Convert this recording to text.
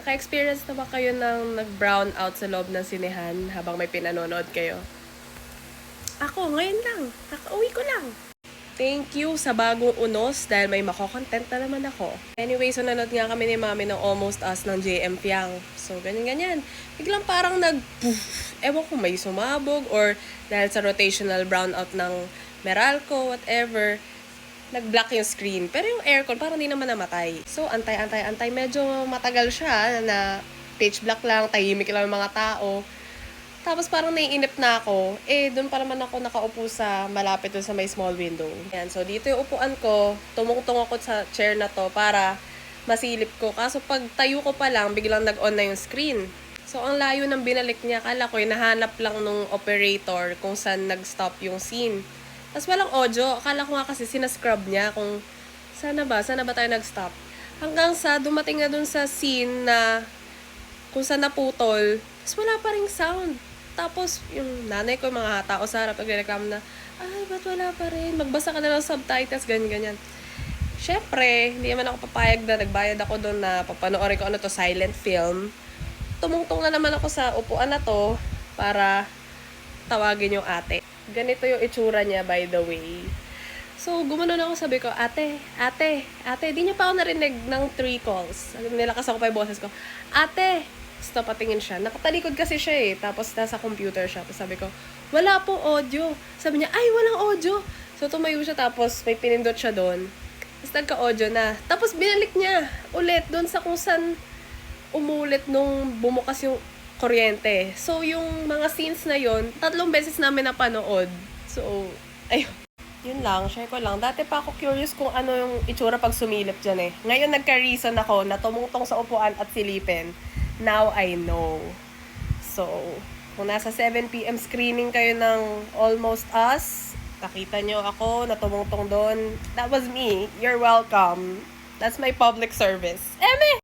Naka-experience na ba kayo ng nag-brown out sa loob ng sinehan habang may pinanonood kayo? Ako, ngayon lang. Nakauwi ko lang. Thank you sa bagong unos dahil may mako-content na naman ako. Anyway, so nanood nga kami ni Mami ng Almost Us ng JM Fiang. So, ganyan-ganyan. Biglang parang ewan ko, may sumabog or dahil sa rotational brownout ng Meralco, whatever, nag-black yung screen. Pero yung aircon, parang hindi naman namatay. So, antay. Medyo matagal siya na pitch black lang, tahimik lang yung mga tao. Tapos parang naiinip na ako. Doon pa naman ako nakaupo sa malapit doon sa may small window. Yan, so dito yung upuan ko. Tumungtong ako sa chair na to para masilip ko. Kaso pag tayo ko pa lang, biglang nag-on na yung screen. So ang layo ng binalik niya. Kala ko, nahanap lang nung operator kung saan nag-stop yung scene. Tapos walang audio. Akala ko nga kasi sinascrub niya kung sana ba tayo nag-stop. Hanggang sa dumating na dun sa scene na kung saan naputol. Tapos wala pa ring sound. Tapos, yung nanay ko, mga tao sa harap, nagreklamo na, ay, ba't wala pa rin? Magbasa ka na ng subtitles, ganyan. Siyempre, hindi naman ako papayag na nagbayad ako doon na papanoorin ko silent film. Tumungtong na naman ako sa upuan na to para tawagin yung ate. Ganito yung itsura niya, by the way. So, gumanon ako, sabi ko, ate, di niya pa ako narinig ng 3 calls. Nilakas ako pa yung boses ko, ate, stop, patingin siya. Nakatalikod kasi siya tapos nasa computer siya. Tapos sabi ko, wala po audio. Sabi niya, ay, walang audio. So, tumayo siya tapos may pinindot siya doon. Tapos nagka-audio na. Tapos binalik niya ulit doon sa kung saan umulit nung bumukas yung kuryente. So, yung mga scenes na yon 3 beses namin napanood. So, ayun. Yun lang, share ko lang. Dati pa ako curious kung ano yung itsura pag sumilip dyan Ngayon nagka-reason ako na tumungtong sa upuan at silipin. Now I know. So, kung nasa 7 p.m. screening kayo ng Almost Us, nakita nyo ako na tumungtong doon. That was me. You're welcome. That's my public service. Eme!